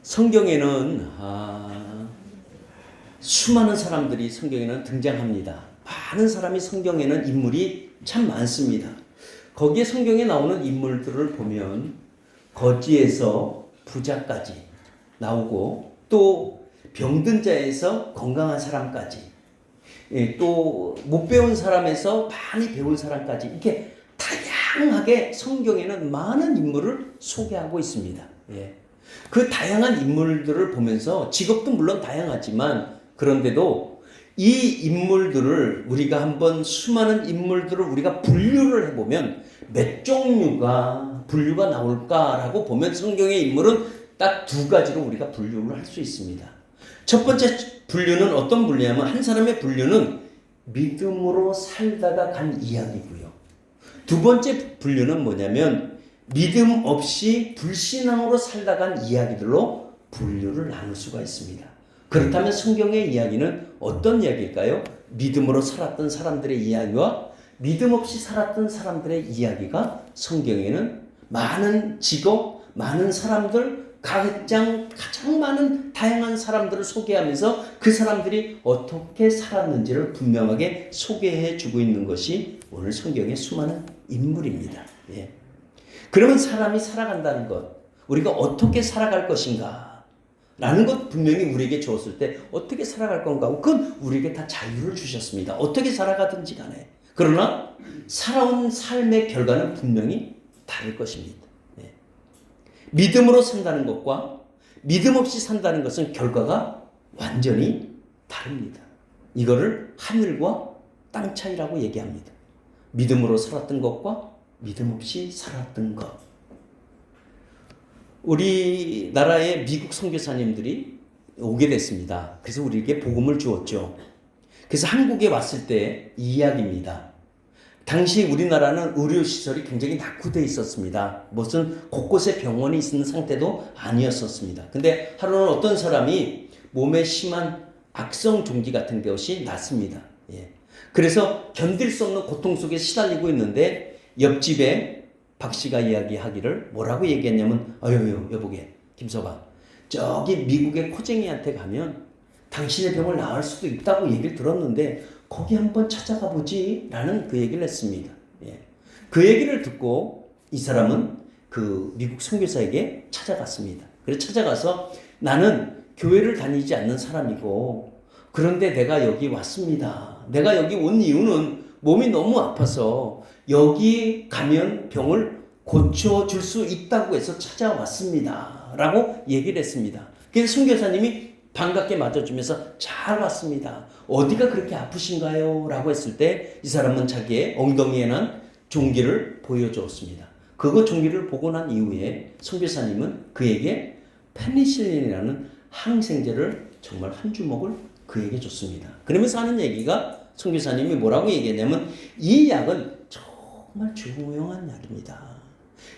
성경에는 수많은 사람들이 성경에는 등장합니다. 많은 사람이 성경에는 인물이 참 많습니다. 거기에 성경에 나오는 인물들을 보면 거지에서 부자까지 나오고 또 병든 자에서 건강한 사람까지 또 못 배운 사람에서 많이 배운 사람까지 이렇게 다양하게 성경에는 많은 인물을 소개하고 있습니다. 그 다양한 인물들을 보면서 직업도 물론 다양하지만 그런데도 이 인물들을 우리가 한번 수많은 인물들을 우리가 분류를 해보면 몇 종류가 분류가 나올까라고 보면 성경의 인물은 딱 두 가지로 우리가 분류를 할 수 있습니다. 첫 번째 분류는 어떤 분류냐면 한 사람의 분류는 믿음으로 살다가 간 이야기고요. 두 번째 분류는 뭐냐면 믿음 없이 불신앙으로 살다 간 이야기들로 분류를 나눌 수가 있습니다. 그렇다면 성경의 이야기는 어떤 이야기일까요? 믿음으로 살았던 사람들의 이야기와 믿음 없이 살았던 사람들의 이야기가 성경에는 많은 직업, 많은 사람들, 가장 많은 다양한 사람들을 소개하면서 그 사람들이 어떻게 살았는지를 분명하게 소개해 주고 있는 것이 오늘 성경의 수많은 인물입니다. 그러면 사람이 살아간다는 것, 우리가 어떻게 살아갈 것인가 라는 것 분명히 우리에게 주었을 때 어떻게 살아갈 건가, 그건 우리에게 다 자유를 주셨습니다. 어떻게 살아가든지 간에. 그러나 살아온 삶의 결과는 분명히 다를 것입니다. 믿음으로 산다는 것과 믿음 없이 산다는 것은 결과가 완전히 다릅니다. 이거를 하늘과 땅 차이라고 얘기합니다. 믿음으로 살았던 것과 믿음 없이 살았던 것. 우리나라의 미국 선교사님들이 오게 됐습니다. 그래서 우리에게 복음을 주었죠. 그래서 한국에 왔을 때 이 이야기입니다. 당시 우리나라는 의료시설이 굉장히 낙후되어 있었습니다. 무슨 곳곳에 병원이 있는 상태도 아니었었습니다. 근데 하루는 어떤 사람이 몸에 심한 악성 종기 같은 것이 났습니다. 그래서 견딜 수 없는 고통 속에 시달리고 있는데 옆집에 박 씨가 이야기하기를 뭐라고 얘기했냐면 여보게 김서방, 저기 미국의 코쟁이한테 가면 당신의 병을 나을 수도 있다고 얘기를 들었는데 거기 한번 찾아가 보지 라는 그 얘기를 했습니다. 그 얘기를 듣고 이 사람은 그 미국 선교사에게 찾아갔습니다. 그래서 찾아가서 나는 교회를 다니지 않는 사람이고 그런데 내가 여기 왔습니다. 내가 여기 온 이유는 몸이 너무 아파서 여기 가면 병을 고쳐줄 수 있다고 해서 찾아왔습니다 라고 얘기를 했습니다. 그래서 선교사님이 반갑게 맞아주면서 잘 왔습니다. 어디가 그렇게 아프신가요? 라고 했을 때 이 사람은 자기의 엉덩이에 난 종기를 보여주었습니다. 그거 종기를 보고 난 이후에 선교사님은 그에게 페니실린이라는 항생제를 정말 한 주먹을 그에게 줬습니다. 그러면서 하는 얘기가 선교사님이 뭐라고 얘기했냐면 이 약은 정말 중요한 약입니다.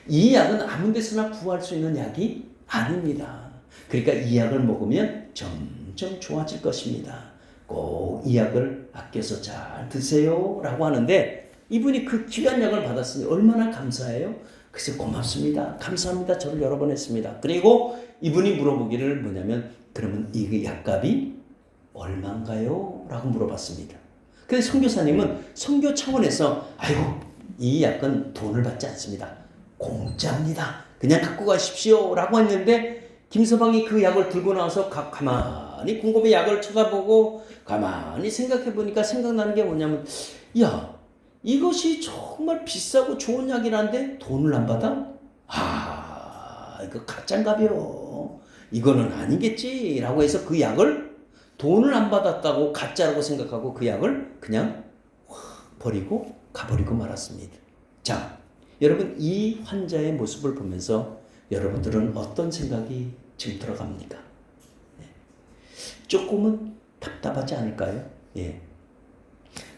이 약은 아무 데서나 구할 수 있는 약이 아닙니다. 그러니까 이 약을 먹으면 점점 좋아질 것입니다. 꼭 이 약을 아껴서 잘 드세요 라고 하는데 이분이 그 귀한 약을 받았으니 얼마나 감사해요? 그래서 고맙습니다. 감사합니다. 저를 여러 번 했습니다. 그리고 이분이 물어보기를 뭐냐면 그러면 이 약값이 얼마인가요? 라고 물어봤습니다. 그래서 선교사님은 선교 차원에서 이 약은 돈을 받지 않습니다. 공짜입니다. 그냥 갖고 가십시오 라고 했는데 김서방이 그 약을 들고 나와서 가만히 곰곰이 약을 쳐다보고 가만히 생각해보니까 생각나는 게 뭐냐면 이것이 정말 비싸고 좋은 약이란데 돈을 안 받아? 이거 가짠가벼. 이거는 아니겠지 라고 해서 그 약을 돈을 안 받았다고 가짜라고 생각하고 그 약을 그냥 버리고 가버리고 말았습니다. 자, 여러분 이 환자의 모습을 보면서 여러분들은 어떤 생각이 지금 들어갑니까? 조금은 답답하지 않을까요?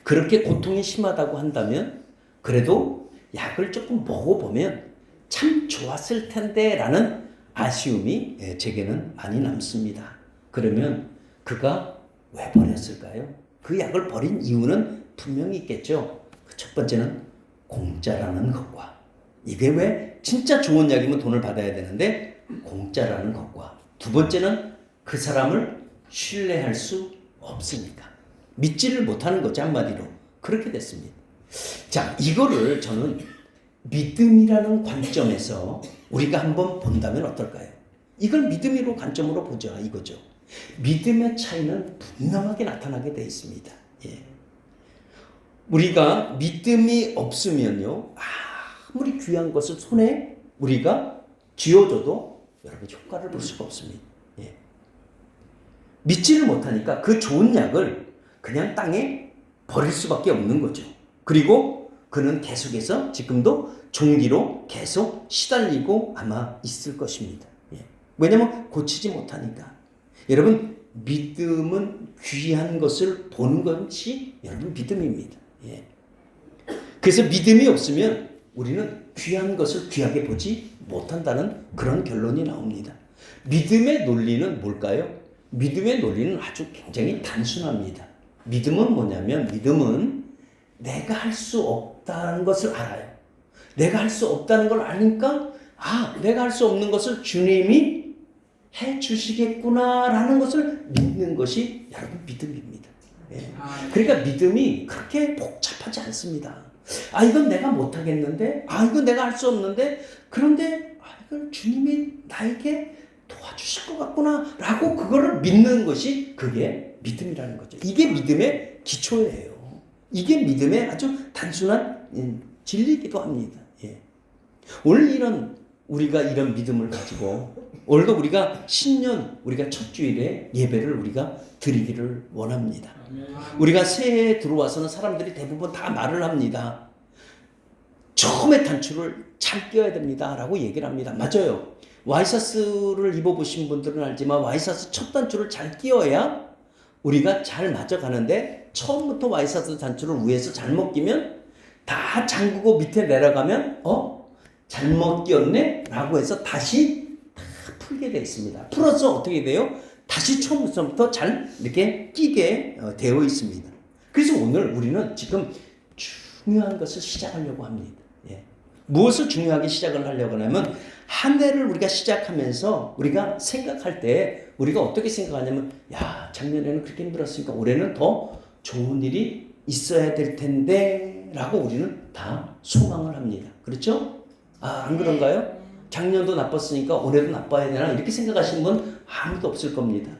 그렇게 고통이 심하다고 한다면 그래도 약을 조금 먹어보면 참 좋았을 텐데 라는 아쉬움이 제게는 많이 남습니다. 그러면 그가 왜 버렸을까요? 그 약을 버린 이유는 분명히 있겠죠. 첫 번째는 공짜라는 것과 이게 왜 진짜 좋은 약이면 돈을 받아야 되는데 공짜라는 것과 두 번째는 그 사람을 신뢰할 수 없으니까. 믿지를 못하는 거죠, 한마디로. 그렇게 됐습니다. 자, 이거를 저는 믿음이라는 관점에서 우리가 한번 본다면 어떨까요? 이걸 믿음으로 관점으로 보자 이거죠. 믿음의 차이는 분명하게 나타나게 되어 있습니다. 예. 우리가 믿음이 없으면요, 아무리 귀한 것을 손에 우리가 쥐어줘도 여러분 효과를 볼 수가 없습니다. 예. 믿지를 못하니까 그 좋은 약을 그냥 땅에 버릴 수밖에 없는 거죠. 그리고 그는 계속해서 지금도 종기로 계속 시달리고 아마 있을 것입니다. 예. 왜냐하면 고치지 못하니까. 여러분, 믿음은 귀한 것을 보는 것이 여러분 믿음입니다. 예. 그래서 믿음이 없으면 우리는 귀한 것을 귀하게 보지 못한다는 그런 결론이 나옵니다. 믿음의 논리는 뭘까요? 믿음의 논리는 아주 굉장히 단순합니다. 믿음은 뭐냐면, 믿음은 내가 할 수 없다는 것을 알아요. 내가 할 수 없다는 걸 아니까, 내가 할 수 없는 것을 주님이 해 주시겠구나라는 것을 믿는 것이 여러분 믿음입니다. 예. 그러니까 믿음이 그렇게 복잡하지 않습니다. 이건 내가 못하겠는데, 이건 내가 할 수 없는데, 그런데 이걸 주님이 나에게 도와주실 것 같구나 라고 그거를 믿는 것이 그게 믿음이라는 거죠. 이게 믿음의 기초예요. 이게 믿음의 아주 단순한 진리이기도 합니다. 예. 오늘 우리가 이런 믿음을 가지고 오늘도 우리가 신년 우리가 첫 주일에 예배를 우리가 드리기를 원합니다. 우리가 새해에 들어와서는 사람들이 대부분 다 말을 합니다. 처음에 단추를 잘 끼워야 됩니다 라고 얘기를 합니다. 맞아요. 와이셔츠를 입어보신 분들은 알지만 와이셔츠 첫 단추를 잘 끼워야 우리가 잘 맞아가는데, 처음부터 와이셔츠 단추를 위에서 잘못 끼면 다 잠그고 밑에 내려가면 잘못 끼웠네 라고 해서 다시 다 풀게 되어 있습니다. 풀어서 어떻게 돼요? 다시 처음부터 잘 이렇게 끼게 되어 있습니다. 그래서 오늘 우리는 지금 중요한 것을 시작하려고 합니다. 예. 무엇을 중요하게 시작을 하려고 하냐면, 한 해를 우리가 시작하면서 우리가 생각할 때 우리가 어떻게 생각하냐면, 작년에는 그렇게 힘들었으니까 올해는 더 좋은 일이 있어야 될 텐데 라고 우리는 다 소망을 합니다. 그렇죠? 안 그런가요? 작년도 나빴으니까 올해도 나빠야 되나 이렇게 생각하시는 분 아무도 없을 겁니다.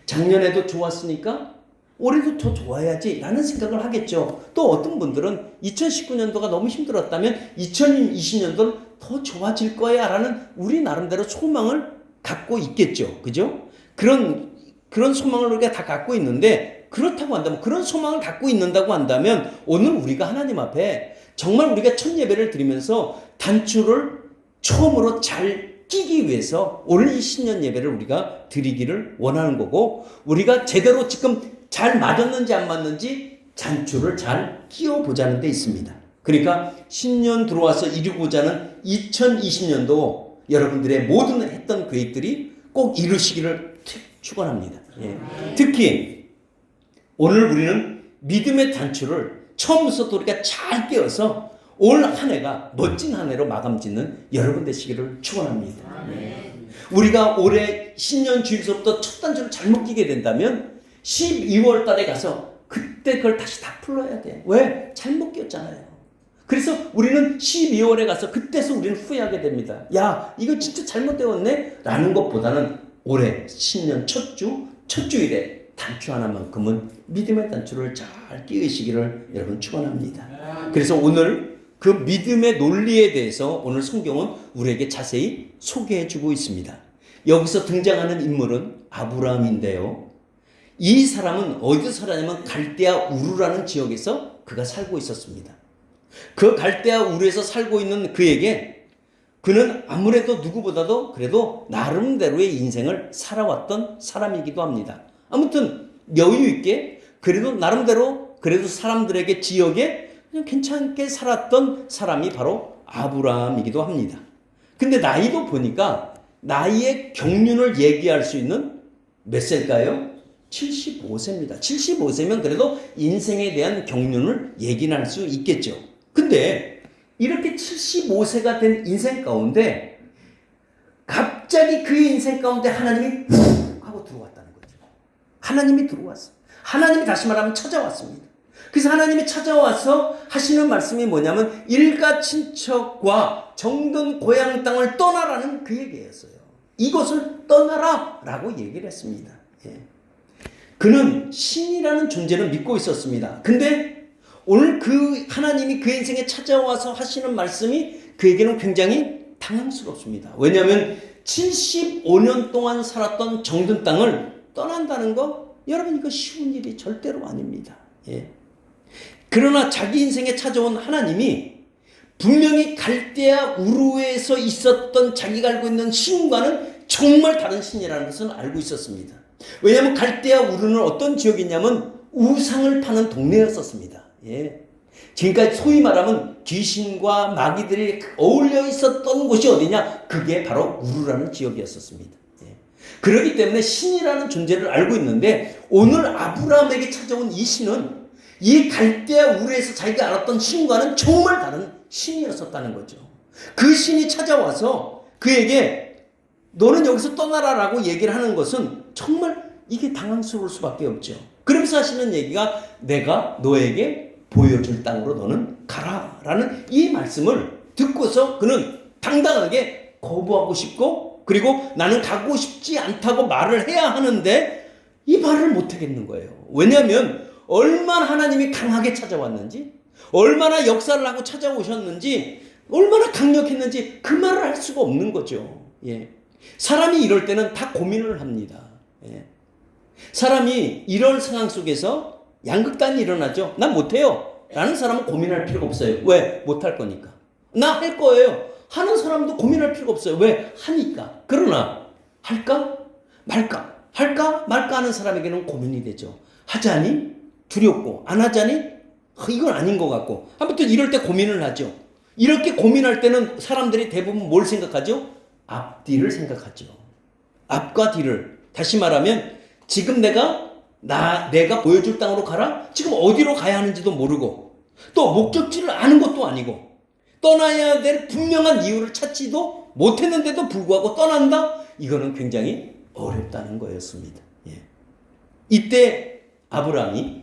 작년에도 좋았으니까 올해도 더 좋아야지 라는 생각을 하겠죠. 또 어떤 분들은 2019년도가 너무 힘들었다면 2020년도는 더 좋아질 거야 라는 우리 나름대로 소망을 갖고 있겠죠. 그죠? 그런 소망을 우리가 다 갖고 있는데, 그렇다고 한다면, 그런 소망을 갖고 있는다고 한다면 오늘 우리가 하나님 앞에 정말 우리가 첫 예배를 드리면서 단추를 처음으로 잘 끼기 위해서 오늘 이 신년 예배를 우리가 드리기를 원하는 거고, 우리가 제대로 지금 잘 맞았는지 안 맞는지 단추를 잘 끼워보자는 데 있습니다. 그러니까 신년 들어와서 이루고자 하는 2020년도 여러분들의 모든 했던 계획들이 꼭 이루시기를 축원합니다. 예. 특히 오늘 우리는 믿음의 단추를 처음부터 우리가 잘 끼워서 올 한 해가 멋진 한 해로 마감 짓는 여러분 되시기를 축원합니다. 예. 우리가 올해 신년 주일서부터 첫 단추를 잘못 끼게 된다면 12월 달에 가서 그때 그걸 다시 다 풀어야 돼. 왜? 잘못 끼웠잖아요. 그래서 우리는 12월에 가서 그때서 우리는 후회하게 됩니다. 이거 진짜 잘못되었네? 라는 것보다는 올해 신년 첫 주일에 단추 하나만큼은 믿음의 단추를 잘 끼우시기를 여러분 축원합니다. 그래서 오늘 그 믿음의 논리에 대해서 오늘 성경은 우리에게 자세히 소개해 주고 있습니다. 여기서 등장하는 인물은 아브라함인데요. 이 사람은 어디서 살았냐면 갈대아 우르라는 지역에서 그가 살고 있었습니다. 그 갈대아 우르에서 살고 있는 그는 아무래도 누구보다도 그래도 나름대로의 인생을 살아왔던 사람이기도 합니다. 아무튼 여유 있게 그래도 나름대로 그래도 사람들에게 지역에 그냥 괜찮게 살았던 사람이 바로 아브라함이기도 합니다. 근데 나이도 보니까 나이의 경륜을 얘기할 수 있는 몇 세일까요? 75세입니다. 75세면 그래도 인생에 대한 경륜을 얘기할 수 있겠죠. 근데 이렇게 75세가 된 인생 가운데 갑자기 그의 인생 가운데 하나님이 훅 하고 들어왔다는 거죠. 하나님이 들어왔어요. 하나님이 다시 말하면 찾아왔습니다. 그래서 하나님이 찾아와서 하시는 말씀이 뭐냐면 일가 친척과 정든 고향 땅을 떠나라는 그 얘기였어요. 이곳을 떠나라 라고 얘기를 했습니다. 예. 그는 신이라는 존재를 믿고 있었습니다. 근데 오늘 그 하나님이 그 인생에 찾아와서 하시는 말씀이 그에게는 굉장히 당황스럽습니다. 왜냐하면 75년 동안 살았던 정든 땅을 떠난다는 거, 여러분 이거 쉬운 일이 절대로 아닙니다. 예. 그러나 자기 인생에 찾아온 하나님이 분명히 갈대아 우르에서 있었던 자기가 알고 있는 신과는 정말 다른 신이라는 것은 알고 있었습니다. 왜냐하면 갈대아 우르는 어떤 지역이냐면 우상을 파는 동네였었습니다. 예. 지금까지 소위 말하면 귀신과 마귀들이 어울려 있었던 곳이 어디냐? 그게 바로 우르라는 지역이었었습니다. 예. 그렇기 때문에 신이라는 존재를 알고 있는데 오늘 아브라함에게 찾아온 이 신은 이 갈대아 우르에서 자기가 알았던 신과는 정말 다른 신이었었다는 거죠. 그 신이 찾아와서 그에게 너는 여기서 떠나라라고 얘기를 하는 것은 정말 이게 당황스러울 수밖에 없죠. 그러면서 하시는 얘기가 내가 너에게 보여줄 땅으로 너는 가라라는 이 말씀을 듣고서 그는 당당하게 거부하고 싶고 그리고 나는 가고 싶지 않다고 말을 해야 하는데 이 말을 못하겠는 거예요. 왜냐하면 얼마나 하나님이 강하게 찾아왔는지 얼마나 역사를 하고 찾아오셨는지 얼마나 강력했는지 그 말을 할 수가 없는 거죠. 예. 사람이 이럴 때는 다 고민을 합니다. 예. 사람이 이런 상황 속에서 양극단이 일어나죠. 난 못해요 라는 사람은 고민할 필요가 없어요. 왜? 못할 거니까. 나 할 거예요 하는 사람도 고민할 필요가 없어요. 왜? 하니까. 그러나 할까 말까 할까 말까 하는 사람에게는 고민이 되죠. 하자니 두렵고 안 하자니 이건 아닌 것 같고 아무튼 이럴 때 고민을 하죠. 이렇게 고민할 때는 사람들이 대부분 뭘 생각하죠? 앞뒤를 생각하죠. 앞과 뒤를. 다시 말하면 지금 내가 보여줄 땅으로 가라? 지금 어디로 가야 하는지도 모르고 또 목적지를 아는 것도 아니고 떠나야 될 분명한 이유를 찾지도 못했는데도 불구하고 떠난다? 이거는 굉장히 어렵다는 거였습니다. 예. 이때 아브라함이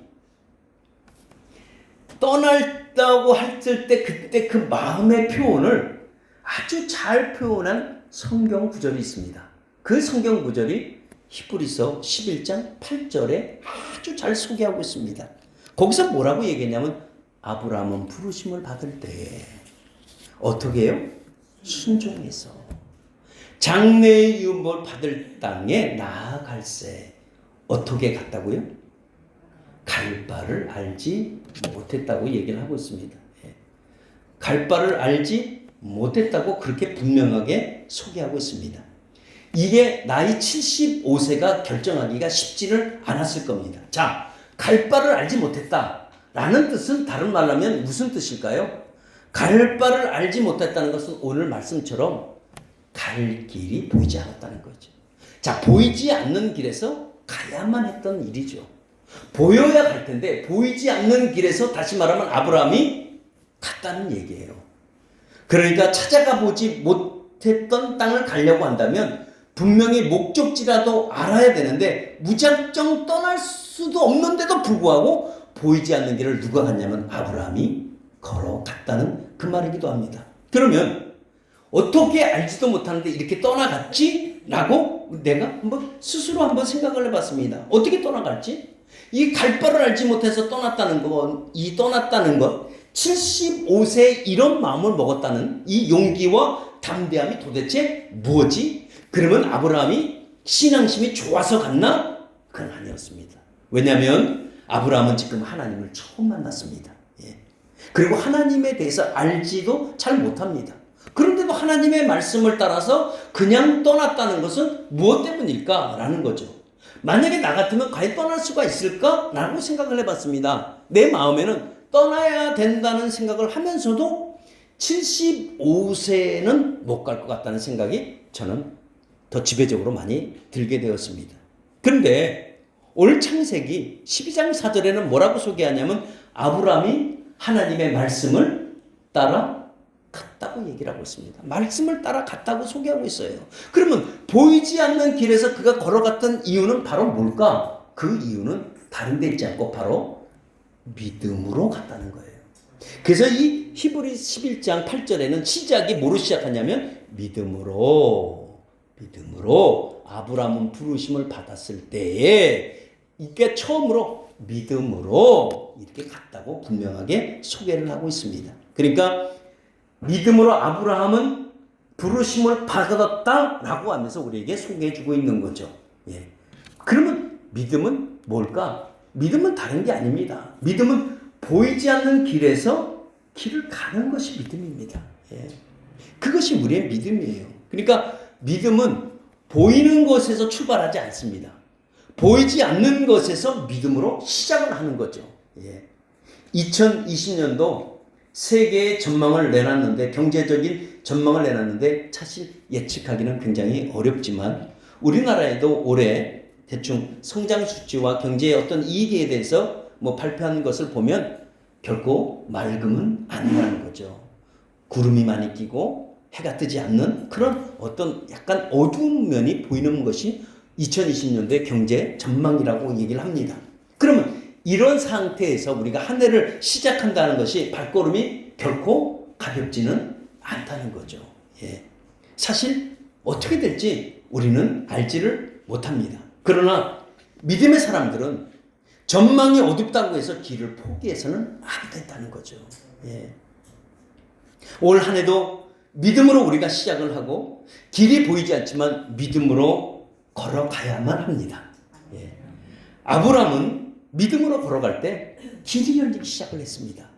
떠날다고 했을 때 그때 그 마음의 표현을 아주 잘 표현한 성경 구절이 있습니다. 그 성경 구절이 히브리서 11장 8절에 아주 잘 소개하고 있습니다. 거기서 뭐라고 얘기했냐면 아브라함은 부르심을 받을 때 어떻게 해요? 순종해서 장래의 유업을 받을 땅에 나아갈세. 어떻게 갔다고요? 갈 바를 알지 못했다고 얘기를 하고 있습니다. 갈 바를 알지 못했다고 그렇게 분명하게 소개하고 있습니다. 이게 나이 75세가 결정하기가 쉽지를 않았을 겁니다. 자, 갈 바를 알지 못했다라는 뜻은 다른 말로 하면 무슨 뜻일까요? 갈 바를 알지 못했다는 것은 오늘 말씀처럼 갈 길이 보이지 않았다는 거죠. 자, 보이지 않는 길에서 가야만 했던 일이죠. 보여야 갈 텐데 보이지 않는 길에서 다시 말하면 아브라함이 갔다는 얘기예요. 그러니까 찾아가 보지 못했던 땅을 가려고 한다면 분명히 목적지라도 알아야 되는데 무작정 떠날 수도 없는데도 불구하고 보이지 않는 길을 누가 갔냐면 아브라함이 걸어갔다는 그 말이기도 합니다. 그러면 어떻게 알지도 못하는데 이렇게 떠나갔지? 라고 내가 스스로 한번 생각을 해봤습니다. 어떻게 떠나갈지? 이 갈 바를 알지 못해서 떠났다는 것, 75세 이런 마음을 먹었다는 이 용기와 담대함이 도대체 뭐지? 그러면 아브라함이 신앙심이 좋아서 갔나? 그건 아니었습니다. 왜냐하면 아브라함은 지금 하나님을 처음 만났습니다. 예. 그리고 하나님에 대해서 알지도 잘 못합니다. 그런데도 하나님의 말씀을 따라서 그냥 떠났다는 것은 무엇 때문일까라는 거죠. 만약에 나 같으면 과연 떠날 수가 있을까? 라고 생각을 해봤습니다. 내 마음에는 떠나야 된다는 생각을 하면서도 75세는 못 갈 것 같다는 생각이 저는 더 지배적으로 많이 들게 되었습니다. 그런데 오늘 창세기 12장 4절에는 뭐라고 소개하냐면 아브라함이 하나님의 말씀을 따라 갔다고 얘기를 하고 있습니다. 말씀을 따라 갔다고 소개하고 있어요. 그러면 보이지 않는 길에서 그가 걸어갔던 이유는 바로 뭘까? 그 이유는 다른 데 있지 않고 바로 믿음으로 갔다는 거예요. 그래서 이 히브리 11장 8절에는 시작이 뭐로 시작하냐면 믿음으로 아브라함은 부르심을 받았을 때에 이게 처음으로 믿음으로 이렇게 갔다고 분명하게 소개를 하고 있습니다. 그러니까 믿음으로 아브라함은 부르심을 받았다라고 하면서 우리에게 소개해주고 있는 거죠. 예. 그러면 믿음은 뭘까? 믿음은 다른 게 아닙니다. 믿음은 보이지 않는 길에서 길을 가는 것이 믿음입니다. 예. 그것이 우리의 믿음이에요. 그러니까 믿음은 보이는 것에서 출발하지 않습니다. 보이지 않는 것에서 믿음으로 시작을 하는 거죠. 예. 2020년도 세계의 전망을 내놨는데, 경제적인 전망을 내놨는데 사실 예측하기는 굉장히 어렵지만 우리나라에도 올해 대충 성장 수치와 경제의 어떤 이익에 대해서 발표하는 것을 보면 결코 맑음은 아니라는 거죠. 구름이 많이 끼고 해가 뜨지 않는 그런 어떤 약간 어두운 면이 보이는 것이 2020년도의 경제 전망이라고 얘기를 합니다. 그러면 이런 상태에서 우리가 한 해를 시작한다는 것이 발걸음이 결코 가볍지는 않다는 거죠. 예. 사실 어떻게 될지 우리는 알지를 못합니다. 그러나 믿음의 사람들은 전망이 어둡다고 해서 길을 포기해서는 안 된다는 거죠. 예. 올 한 해도 믿음으로 우리가 시작을 하고 길이 보이지 않지만 믿음으로 걸어가야만 합니다. 예. 아브라함은 믿음으로 걸어갈 때 길이 열리기 시작을 했습니다.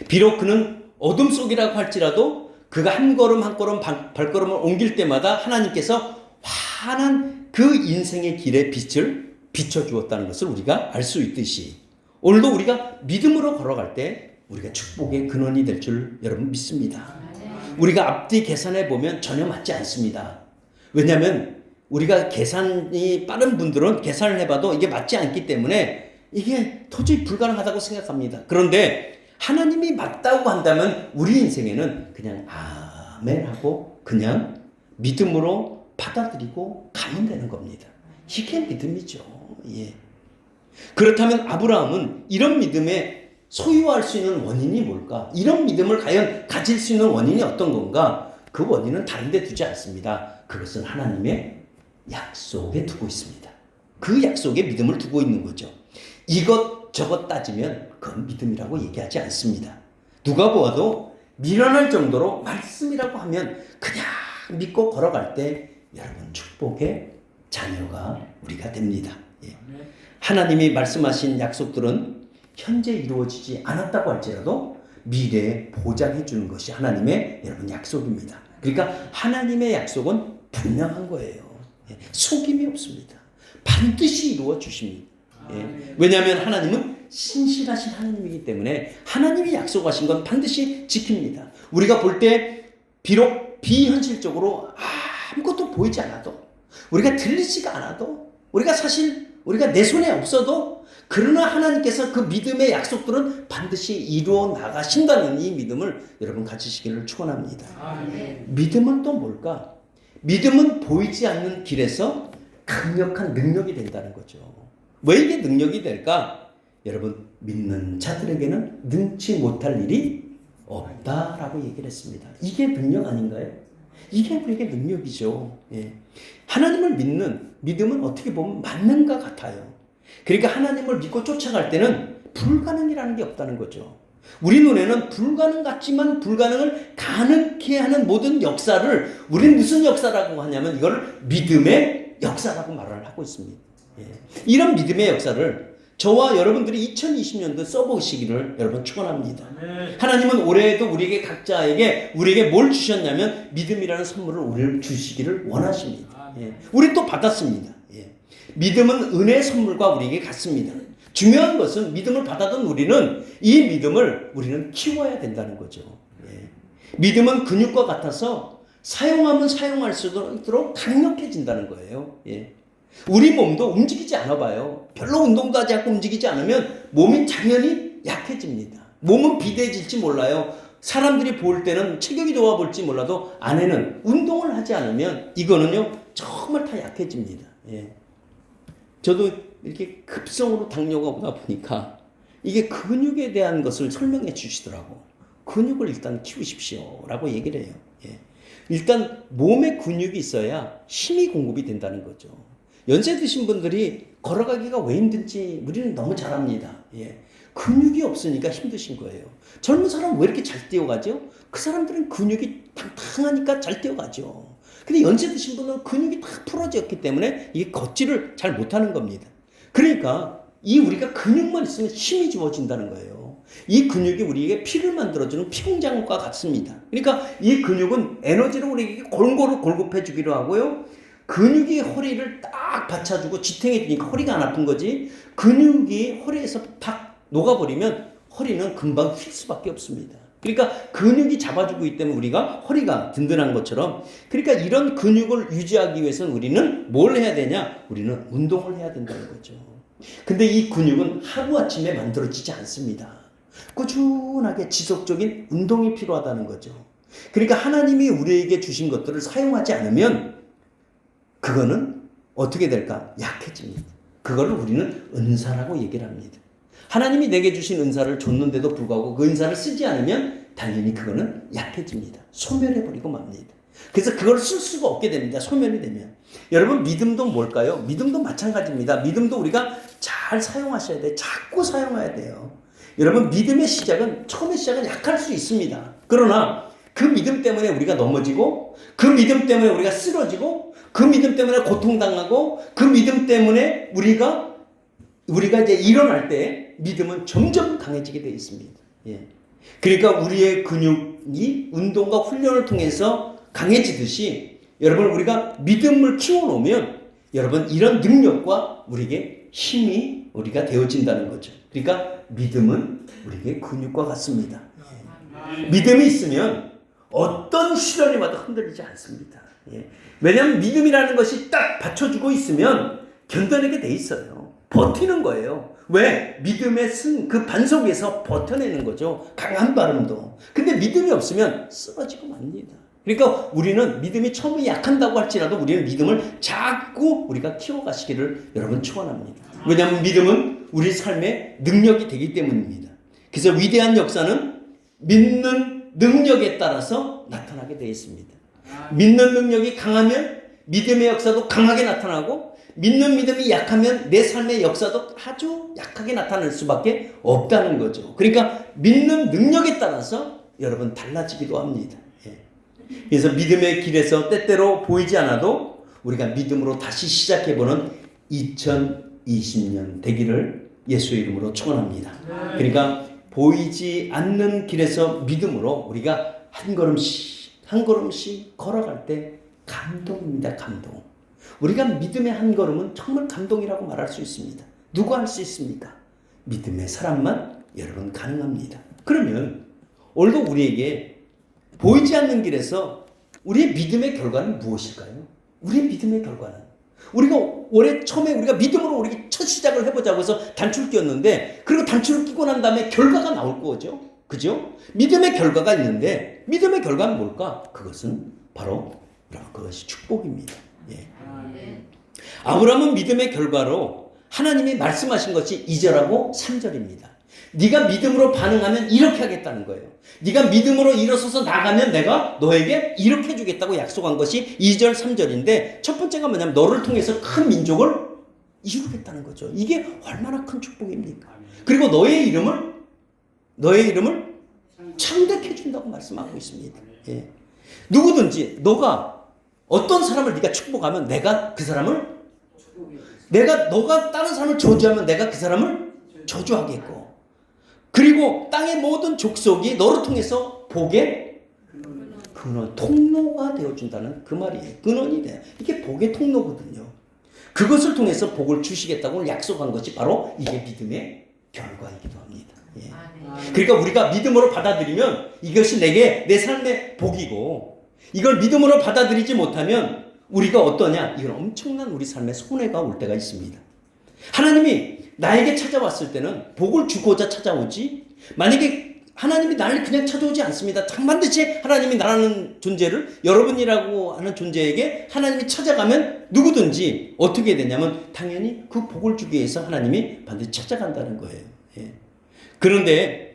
비록 그는 어둠 속이라고 할지라도 그가 한 걸음 한 걸음 발걸음을 옮길 때마다 하나님께서 환한 그 인생의 길의 빛을 비춰주었다는 것을 우리가 알 수 있듯이 오늘도 우리가 믿음으로 걸어갈 때 우리가 축복의 근원이 될 줄 여러분 믿습니다. 우리가 앞뒤 계산해 보면 전혀 맞지 않습니다. 왜냐하면 우리가 계산이 빠른 분들은 계산을 해봐도 이게 맞지 않기 때문에 이게 도저히 불가능하다고 생각합니다. 그런데 하나님이 맞다고 한다면 우리 인생에는 그냥 아멘하고 그냥 믿음으로 받아들이고 가면 되는 겁니다. 이게 믿음이죠. 예. 그렇다면 아브라함은 이런 믿음에 소유할 수 있는 원인이 뭘까? 이런 믿음을 과연 가질 수 있는 원인이 어떤 건가? 그 원인은 다른 데 두지 않습니다. 그것은 하나님의 약속에 두고 있습니다. 그 약속에 믿음을 두고 있는 거죠. 이것저것 따지면 그건 믿음이라고 얘기하지 않습니다. 누가 보아도 미련할 정도로 말씀이라고 하면 그냥 믿고 걸어갈 때 여러분 축복의 자녀가 우리가 됩니다. 예. 하나님이 말씀하신 약속들은 현재 이루어지지 않았다고 할지라도 미래에 보장해 주는 것이 하나님의 여러분 약속입니다. 그러니까 하나님의 약속은 분명한 거예요. 예. 속임이 없습니다. 반드시 이루어 주십니다. 예. 왜냐하면 하나님은 신실하신 하나님이기 때문에 하나님이 약속하신 건 반드시 지킵니다. 우리가 볼 때 비록 비현실적으로 아무것도 보이지 않아도 우리가 들리지가 않아도 우리가 내 손에 없어도 그러나 하나님께서 그 믿음의 약속들은 반드시 이루어 나가신다는 이 믿음을 여러분 가지시기를 축원합니다. 믿음은 또 뭘까? 믿음은 보이지 않는 길에서 강력한 능력이 된다는 거죠. 왜 이게 능력이 될까? 여러분 믿는 자들에게는 능치 못할 일이 없다라고 얘기를 했습니다. 이게 능력 아닌가요? 이게 우리에게 능력이죠. 예. 하나님을 믿는 믿음은 어떻게 보면 만능과 같아요. 그러니까 하나님을 믿고 쫓아갈 때는 불가능이라는 게 없다는 거죠. 우리 눈에는 불가능 같지만 불가능을 가능케 하는 모든 역사를 우리는 무슨 역사라고 하냐면 이걸 믿음의 역사라고 말을 하고 있습니다. 예. 이런 믿음의 역사를 저와 여러분들이 2020년도 써보시기를 여러분 축원합니다. 하나님은 올해에도 우리에게 각자에게 우리에게 뭘 주셨냐면 믿음이라는 선물을 우리를 주시기를 원하십니다. 예. 우리 또 받았습니다. 예. 믿음은 은혜의 선물과 우리에게 같습니다. 중요한 것은 믿음을 받아든 우리는 이 믿음을 우리는 키워야 된다는 거죠. 예. 믿음은 근육과 같아서 사용하면 사용할수록 강력해진다는 거예요. 예. 우리 몸도 움직이지 않아 봐요. 별로 운동도 하지 않고 움직이지 않으면 몸이 당연히 약해집니다. 몸은 비대해질지 몰라요. 사람들이 볼 때는 체격이 좋아 볼지 몰라도 안에는 운동을 하지 않으면 이거는요 정말 다 약해집니다. 예. 저도 이렇게 급성으로 당뇨가 오다 보니까 이게 근육에 대한 것을 설명해 주시더라고. 근육을 일단 키우십시오라고 얘기를 해요. 예. 일단 몸에 근육이 있어야 힘이 공급이 된다는 거죠. 연세 드신 분들이 걸어가기가 왜 힘든지 우리는 너무 잘 압니다. 예. 근육이 없으니까 힘드신 거예요. 젊은 사람 왜 이렇게 잘 뛰어가죠? 그 사람들은 근육이 탕탕하니까 잘 뛰어가죠. 근데 연세 드신 분은 근육이 다 풀어졌기 때문에 이게 걷지를 잘 못하는 겁니다. 그러니까 이 우리가 근육만 있으면 힘이 주어진다는 거예요. 이 근육이 우리에게 피를 만들어주는 피공장과 같습니다. 그러니까 이 근육은 에너지를 우리에게 골고루 공급해 주기로 하고요. 근육이 허리를 딱 받쳐주고 지탱해 주니까 허리가 안 아픈 거지. 근육이 허리에서 탁 녹아버리면 허리는 금방 휠 수밖에 없습니다. 그러니까 근육이 잡아주고 있기 때문에 우리가 허리가 든든한 것처럼, 그러니까 이런 근육을 유지하기 위해서는 우리는 뭘 해야 되냐? 우리는 운동을 해야 된다는 거죠. 근데 이 근육은 하루아침에 만들어지지 않습니다. 꾸준하게 지속적인 운동이 필요하다는 거죠. 그러니까 하나님이 우리에게 주신 것들을 사용하지 않으면 그거는 어떻게 될까? 약해집니다. 그거를 우리는 은사라고 얘기를 합니다. 하나님이 내게 주신 은사를 줬는데도 불구하고 그 은사를 쓰지 않으면 당연히 그거는 약해집니다. 소멸해버리고 맙니다. 그래서 그걸 쓸 수가 없게 됩니다. 소멸이 되면. 여러분, 믿음도 뭘까요? 믿음도 마찬가지입니다. 믿음도 우리가 잘 사용하셔야 돼요. 자꾸 사용해야 돼요. 여러분, 믿음의 시작은, 처음의 시작은 약할 수 있습니다. 그러나 그 믿음 때문에 우리가 넘어지고, 그 믿음 때문에 우리가 쓰러지고, 그 믿음 때문에 고통당하고, 그 믿음 때문에 우리가 이제 일어날 때 믿음은 점점 강해지게 되어 있습니다. 예. 그러니까 우리의 근육이 운동과 훈련을 통해서 강해지듯이 여러분, 우리가 믿음을 키워놓으면 여러분 이런 능력과 우리에게 힘이 우리가 되어진다는 거죠. 그러니까 믿음은 우리에게 근육과 같습니다. 예. 믿음이 있으면 어떤 시련이 와도 흔들리지 않습니다. 예. 왜냐하면 믿음이라는 것이 딱 받쳐주고 있으면 견뎌내게 돼 있어요. 버티는 거예요. 왜? 믿음의 그 반석에서 버텨내는 거죠. 강한 발음도. 근데 믿음이 없으면 쓰러지고 맙니다. 그러니까 우리는 믿음이 처음에 약한다고 할지라도 우리는 믿음을 자꾸 우리가 키워가시기를 여러분 축원합니다. 왜냐하면 믿음은 우리 삶의 능력이 되기 때문입니다. 그래서 위대한 역사는 믿는 능력에 따라서 나타나게 되어 있습니다. 믿는 능력이 강하면 믿음의 역사도 강하게 나타나고, 믿는 믿음이 약하면 내 삶의 역사도 아주 약하게 나타날 수밖에 없다는 거죠. 그러니까 믿는 능력에 따라서 여러분 달라지기도 합니다. 예. 그래서 믿음의 길에서 때때로 보이지 않아도 우리가 믿음으로 다시 시작해보는 2020년 되기를 예수의 이름으로 축원합니다. 그러니까 보이지 않는 길에서 믿음으로 우리가 한 걸음씩 걸어갈 때 감동입니다. 감동. 우리가 믿음의 한 걸음은 정말 감동이라고 말할 수 있습니다. 누가 할 수 있습니까? 믿음의 사람만 여러분 가능합니다. 그러면 오늘도 우리에게 보이지 않는 길에서 우리의 믿음의 결과는 무엇일까요? 우리의 믿음의 결과는 우리가 올해 처음에 우리가 믿음으로 우리 첫 시작을 해보자고 해서 단추를 끼웠는데, 그리고 단추를 끼고 난 다음에 결과가 나올 거죠. 그죠? 믿음의 결과가 있는데 믿음의 결과는 뭘까? 그것은 바로 그것이 축복입니다. 예. 아브라함은 믿음의 결과로 하나님이 말씀하신 것이 2절하고 3절입니다. 네가 믿음으로 반응하면 이렇게 하겠다는 거예요. 네가 믿음으로 일어서서 나가면 내가 너에게 이렇게 해주겠다고 약속한 것이 2절 3절인데, 첫 번째가 뭐냐면 너를 통해서 큰 민족을 이루겠다는 거죠. 이게 얼마나 큰 축복입니까? 그리고 너의 이름을 창대케 준다고 말씀하고 있습니다. 예. 누구든지 너가 어떤 사람을 네가 축복하면 내가 그 사람을, 너가 다른 사람을 저주하면 내가 그 사람을 저주하겠고, 그리고 땅의 모든 족속이 너를 통해서 복의 근원, 통로가 되어준다는 그 말이에요. 근원이 돼. 이게 복의 통로거든요. 그것을 통해서 복을 주시겠다고 약속한 것이 바로 이게 믿음의 결과이기도 합니다. 예. 그러니까 우리가 믿음으로 받아들이면 이것이 내게 내 삶의 복이고, 이걸 믿음으로 받아들이지 못하면 우리가 어떠냐? 이건 엄청난 우리 삶의 손해가 올 때가 있습니다. 하나님이 나에게 찾아왔을 때는 복을 주고자 찾아오지, 만약에 하나님이 나를 그냥 찾아오지 않습니다. 반드시 하나님이 나라는 존재를, 여러분이라고 하는 존재에게 하나님이 찾아가면 누구든지 어떻게 되냐면 당연히 그 복을 주기 위해서 하나님이 반드시 찾아간다는 거예요. 예. 그런데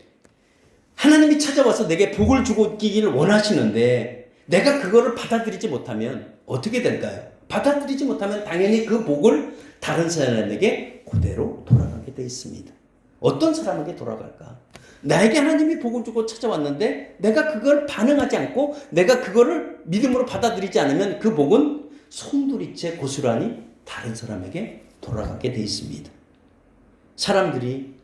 하나님이 찾아와서 내게 복을 주기를 원하시는데 내가 그거를 받아들이지 못하면 어떻게 될까요? 받아들이지 못하면 당연히 그 복을 다른 사람에게 그대로 돌아가게 되어 있습니다. 어떤 사람에게 돌아갈까? 나에게 하나님이 복을 주고 찾아왔는데 내가 그걸 반응하지 않고 내가 그거를 믿음으로 받아들이지 않으면 그 복은 송두리째 고스란히 다른 사람에게 돌아가게 되어 있습니다. 사람들이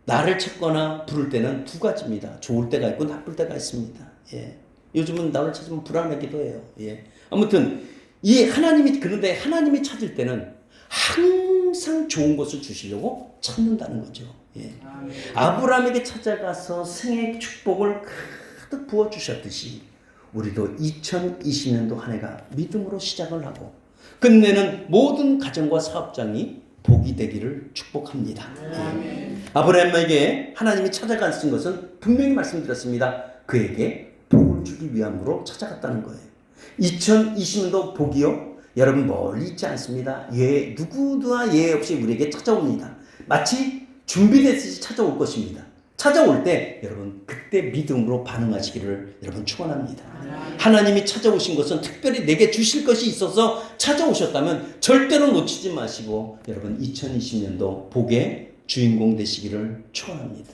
나를 찾거나 부를 때는 두 가지입니다. 좋을 때가 있고 나쁠 때가 있습니다. 예. 요즘은 나를 찾으면 불안하기도 해요. 예. 아무튼 그런데 하나님이 찾을 때는 항상 좋은 것을 주시려고 찾는다는 거죠. 예. 아브라함에게 찾아가서 생의 축복을 가득 부어주셨듯이 우리도 2020년도 한 해가 믿음으로 시작을 하고 끝내는 모든 가정과 사업장이 복이 되기를 축복합니다. 예. 아브라함에게 하나님이 찾아가신 것은 분명히 말씀드렸습니다. 그에게 복을 주기 위함으로 찾아갔다는 거예요. 2020년도 복이요, 여러분 멀리 있지 않습니다. 누구나 예외 없이 우리에게 찾아옵니다. 마치 준비됐듯이 찾아올 것입니다. 찾아올 때 여러분 그때 믿음으로 반응하시기를 여러분 축원합니다. 하나님이 찾아오신 것은 특별히 내게 주실 것이 있어서 찾아오셨다면 절대로 놓치지 마시고 여러분 2020년도 복의 주인공 되시기를 축원합니다.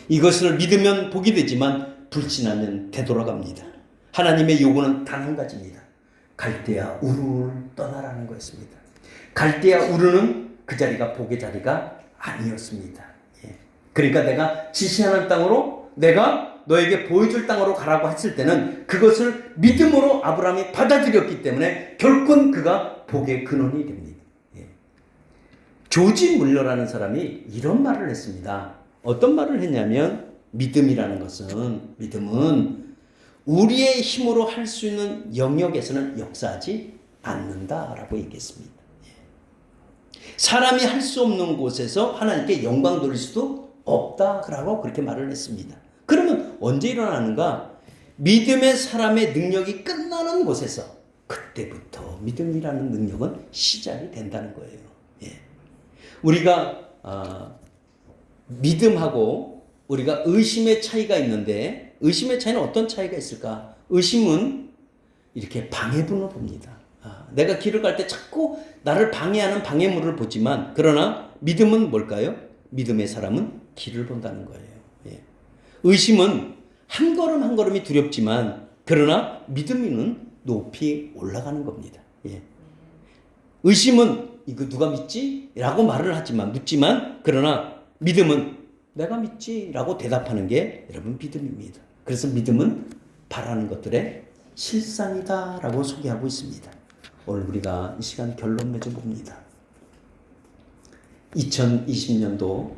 이것을 믿으면 복이 되지만 불신하면 되돌아갑니다. 하나님의 요구는 단 한 가지입니다. 갈대아 우르를 떠나라는 거였습니다. 갈대아 우르는 그 자리가 복의 자리가 아니었습니다. 예. 그러니까 내가 지시하는 땅으로, 내가 너에게 보여줄 땅으로 가라고 했을 때는 그것을 믿음으로 아브라함이 받아들였기 때문에 결코 그가 복의 근원이 됩니다. 예. 조지 물러라는 사람이 이런 말을 했습니다. 어떤 말을 했냐면 믿음은 우리의 힘으로 할 수 있는 영역에서는 역사하지 않는다라고 얘기했습니다. 사람이 할 수 없는 곳에서 하나님께 영광 돌릴 수도 없다라고 그렇게 말을 했습니다. 그러면 언제 일어나는가? 믿음의 사람의 능력이 끝나는 곳에서 그때부터 믿음이라는 능력은 시작이 된다는 거예요. 예. 우리가 믿음하고 우리가 의심의 차이가 있는데 의심의 차이는 어떤 차이가 있을까? 의심은 이렇게 방해분을 봅니다. 내가 길을 갈 때 자꾸 나를 방해하는 방해물을 보지만 그러나 믿음은 뭘까요? 믿음의 사람은 길을 본다는 거예요. 예. 의심은 한 걸음 한 걸음이 두렵지만 그러나 믿음은 높이 올라가는 겁니다. 예. 의심은 이거 누가 믿지? 라고 말을 묻지만 그러나 믿음은 내가 믿지? 라고 대답하는 게 여러분 믿음입니다. 그래서 믿음은 바라는 것들의 실상이다 라고 소개하고 있습니다. 오늘 우리가 이 시간 결론 맺어봅니다. 2020년도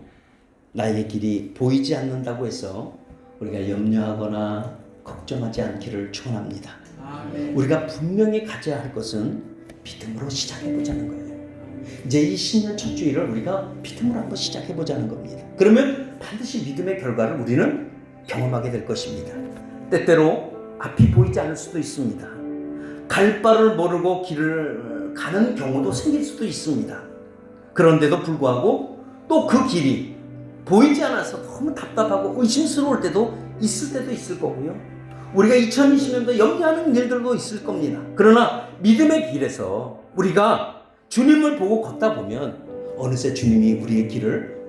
나의 길이 보이지 않는다고 해서 우리가 염려하거나 걱정하지 않기를 축원합니다. 우리가 분명히 가져야 할 것은 믿음으로 시작해보자는 거예요. 이제 이 신년 첫 주일을 우리가 믿음으로 한번 시작해보자는 겁니다. 그러면 반드시 믿음의 결과를 우리는 경험하게 될 것입니다. 때때로 앞이 보이지 않을 수도 있습니다. 갈 바를 모르고 길을 가는 경우도 생길 수도 있습니다. 그런데도 불구하고 또 그 길이 보이지 않아서 너무 답답하고 의심스러울 때도 있을 거고요. 우리가 2020년도 염려하는 일들도 있을 겁니다. 그러나 믿음의 길에서 우리가 주님을 보고 걷다 보면 어느새 주님이 우리의 길을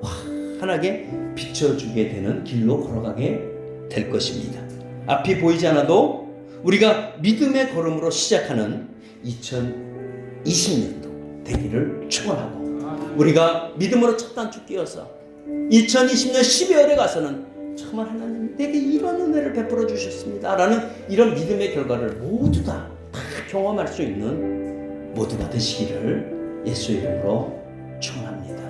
환하게 비춰주게 되는 길로 걸어가게 될 것입니다. 앞이 보이지 않아도 우리가 믿음의 걸음으로 시작하는 2020년도 되기를 축원하고 우리가 믿음으로 첫 단추 끼워서 2020년 12월에 가서는 정말 하나님 내게 이런 은혜를 베풀어 주셨습니다 라는 이런 믿음의 결과를 모두 다 경험할 수 있는 모두가 되시기를 예수의 이름으로 축원합니다.